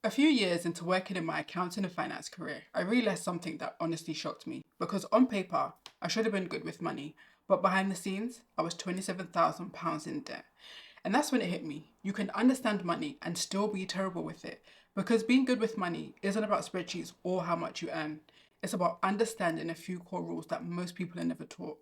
A few years into working in my accounting and finance career, I realized something that honestly shocked me because on paper, I should have been good with money, but behind the scenes, I was £27,000 in debt. And that's when it hit me. You can understand money and still be terrible with it because being good with money isn't about spreadsheets or how much you earn. It's about understanding a few core rules that most people are never taught.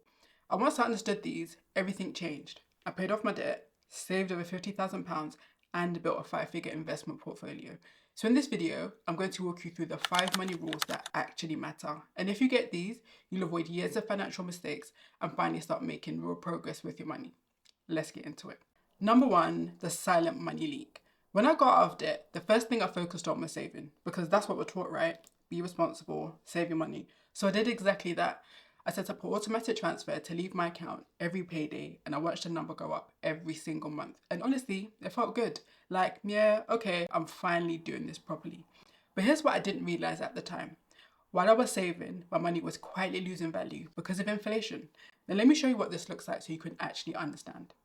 And once I understood these, everything changed. I paid off my debt, saved over £50,000, and built a five-figure investment portfolio. So in this video, I'm going to walk you through the 5 money rules that actually matter. And if you get these, you'll avoid years of financial mistakes and finally start making real progress with your money. Let's get into it. Number 1, the silent money leak. When I got out of debt, the first thing I focused on was saving because that's what we're taught, right? Be responsible, save your money. So I did exactly that. I set up an automatic transfer to leave my account every payday and I watched the number go up every single month. And honestly, it felt good. Like, yeah, okay, I'm finally doing this properly. But here's what I didn't realize at the time. While I was saving, my money was quietly losing value because of inflation. Now let me show you what this looks like so you can actually understand.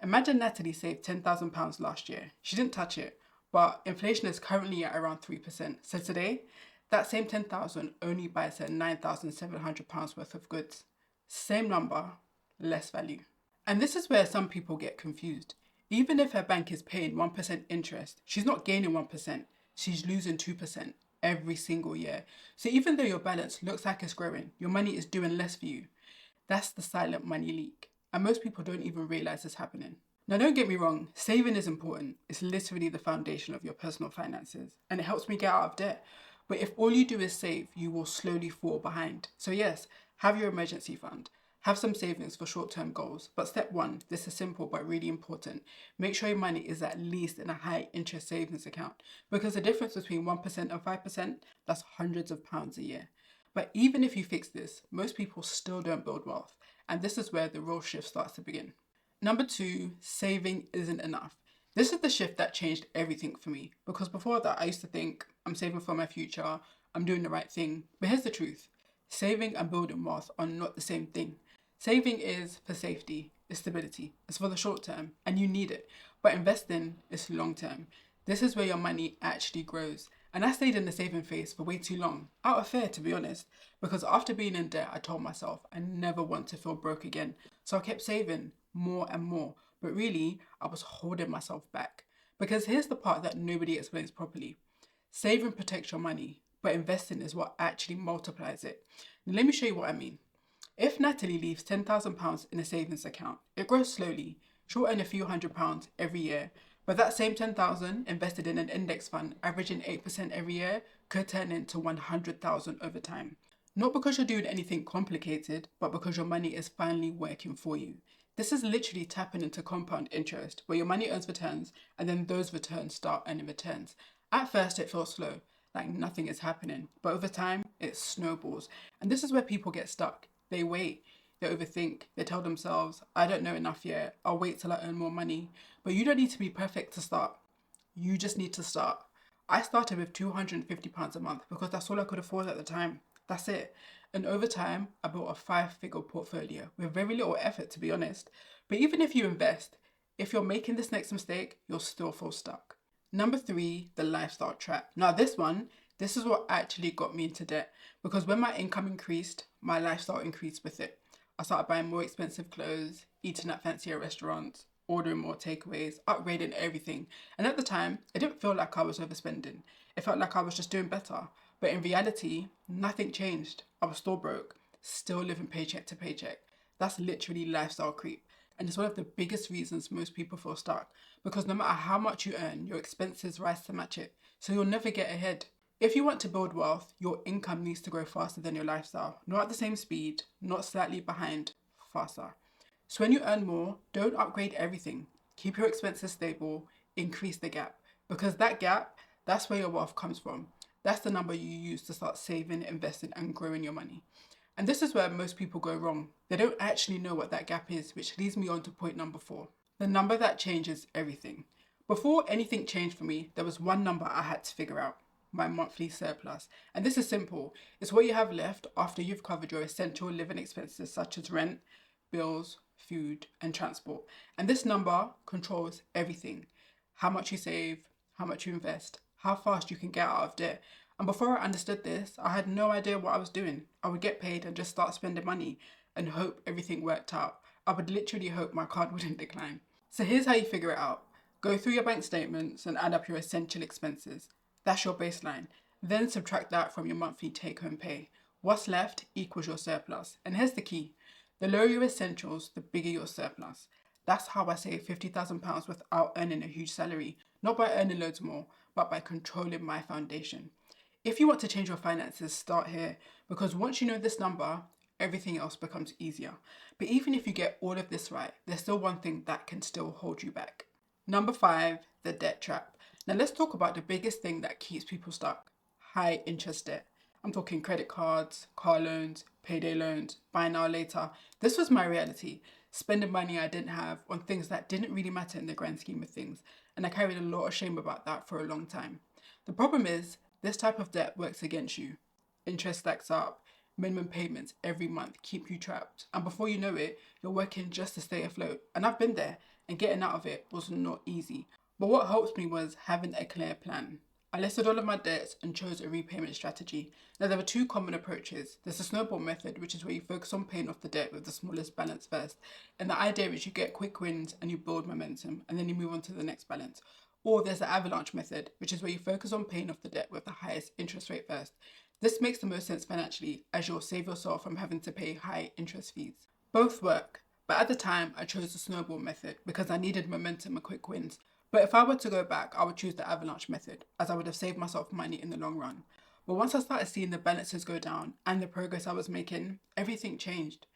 Imagine Natalie saved £10,000 last year. She didn't touch it, but inflation is currently at around 3%. So today, that same 10,000 only buys her £9,700 worth of goods. Same number, less value. And this is where some people get confused. Even if her bank is paying 1% interest, she's not gaining 1%, she's losing 2% every single year. So even though your balance looks like it's growing, your money is doing less for you. That's the silent money leak. And most people don't even realize it's happening. Now, don't get me wrong, saving is important. It's literally the foundation of your personal finances and it helps me get out of debt. But if all you do is save, you will slowly fall behind. So, yes, have your emergency fund, have some savings for short term goals. But step 1, this is simple but really important. Make sure your money is at least in a high interest savings account because the difference between 1% and 5%, that's hundreds of pounds a year. But even if you fix this, most people still don't build wealth. And this is where the real shift starts to begin. Number 2, saving isn't enough. This is the shift that changed everything for me because before that I used to think I'm saving for my future, I'm doing the right thing. But here's the truth. Saving and building wealth are not the same thing. Saving is for safety, it's stability, it's for the short term and you need it. But investing is long term. This is where your money actually grows. And I stayed in the saving phase for way too long, out of fear to be honest, because after being in debt, I told myself I never want to feel broke again. So I kept saving more and more, but really I was holding myself back. Because here's the part that nobody explains properly. Saving protects your money, but investing is what actually multiplies it. Now, let me show you what I mean. If Natalie leaves £10,000 in a savings account, it grows slowly. She'll earn a few £100 every year. But that same 10,000 invested in an index fund averaging 8% every year could turn into 100,000 over time. Not because you're doing anything complicated, but because your money is finally working for you. This is literally tapping into compound interest, where your money earns returns and then those returns start earning returns. At first, it feels slow, like nothing is happening, but over time, it snowballs. And this is where people get stuck. They wait, they overthink, they tell themselves, I don't know enough yet, I'll wait till I earn more money. But you don't need to be perfect to start. You just need to start. I started with £250 a month because that's all I could afford at the time. That's it. And over time, I built a five-figure portfolio with very little effort, to be honest. But even if you invest, if you're making this next mistake, you'll still feel stuck. Number 3, the lifestyle trap. Now this is what actually got me into debt because when my income increased, my lifestyle increased with it. I started buying more expensive clothes, eating at fancier restaurants, ordering more takeaways, upgrading everything. And at the time, it didn't feel like I was overspending. It felt like I was just doing better. But in reality, nothing changed. I was still broke, still living paycheck to paycheck. That's literally lifestyle creep. And it's one of the biggest reasons most people feel stuck because no matter how much you earn, your expenses rise to match it. So you'll never get ahead. If you want to build wealth, your income needs to grow faster than your lifestyle. Not at the same speed, not slightly behind, faster. So when you earn more, don't upgrade everything. Keep your expenses stable, increase the gap. Because that gap, that's where your wealth comes from. That's the number you use to start saving, investing, and growing your money. And this is where most people go wrong. They don't actually know what that gap is, which leads me on to point number 4. The number that changes everything. Before anything changed for me, there was one number I had to figure out. My monthly surplus. And this is simple. It's what you have left after you've covered your essential living expenses such as rent, bills, food, and transport. And this number controls everything. How much you save, how much you invest, how fast you can get out of debt. And before I understood this, I had no idea what I was doing. I would get paid and just start spending money and hope everything worked out. I would literally hope my card wouldn't decline. So here's how you figure it out. Go through your bank statements and add up your essential expenses. That's your baseline. Then subtract that from your monthly take home pay. What's left equals your surplus. And here's the key: the lower your essentials, the bigger your surplus. That's how I save £50,000 without earning a huge salary. Not by earning loads more, but by controlling my foundation. If you want to change your finances, start here, because once you know this number, everything else becomes easier. But even if you get all of this right, there's still one thing that can still hold you back. Number 5, the debt trap. Now let's talk about the biggest thing that keeps people stuck: high interest debt. I'm talking credit cards, car loans, payday loans, buy now later. This was my reality, spending money I didn't have on things that didn't really matter in the grand scheme of things, and I carried a lot of shame about that for a long time. The problem is, this type of debt works against you. Interest stacks up, minimum payments every month keep you trapped, and before you know it, you're working just to stay afloat. And I've been there, and getting out of it was not easy. But what helped me was having a clear plan. I listed all of my debts and chose a repayment strategy. Now, there are two common approaches. There's the snowball method, which is where you focus on paying off the debt with the smallest balance first. And the idea is you get quick wins and you build momentum, and then you move on to the next balance. Or there's the avalanche method, which is where you focus on paying off the debt with the highest interest rate first. This makes the most sense financially, as you'll save yourself from having to pay high interest fees. Both work, but at the time I chose the snowball method because I needed momentum and quick wins. But if I were to go back, I would choose the avalanche method, as I would have saved myself money in the long run. But once I started seeing the balances go down and the progress I was making, everything changed.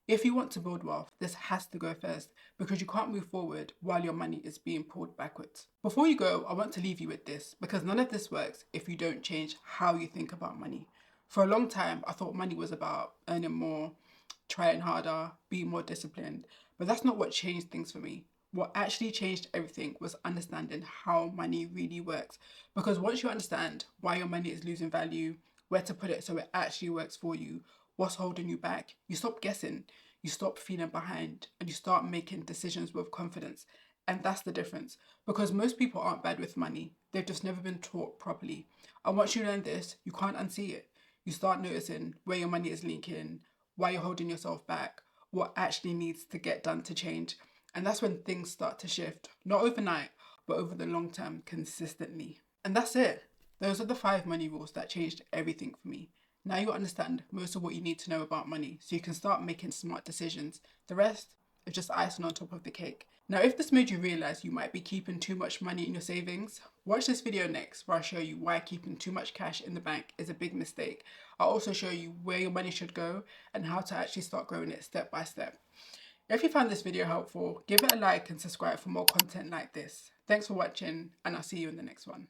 If you want to build wealth, this has to go first, because you can't move forward while your money is being pulled backwards. Before you go, I want to leave you with this, because none of this works if you don't change how you think about money. For a long time, I thought money was about earning more, trying harder, being more disciplined, but that's not what changed things for me. What actually changed everything was understanding how money really works. Because once you understand why your money is losing value, where to put it so it actually works for you, what's holding you back, you stop guessing, you stop feeling behind, and you start making decisions with confidence. And that's the difference. Because most people aren't bad with money, they've just never been taught properly. And once you learn this, you can't unsee it. You start noticing where your money is leaking, why you're holding yourself back, what actually needs to get done to change. And that's when things start to shift, not overnight, but over the long term, consistently. And that's it. Those are the 5 money rules that changed everything for me. Now you understand most of what you need to know about money, so you can start making smart decisions. The rest is just icing on top of the cake. Now, if this made you realize you might be keeping too much money in your savings, watch this video next, where I show you why keeping too much cash in the bank is a big mistake. I'll also show you where your money should go and how to actually start growing it step by step. If you found this video helpful, give it a like and subscribe for more content like this. Thanks for watching, and I'll see you in the next one.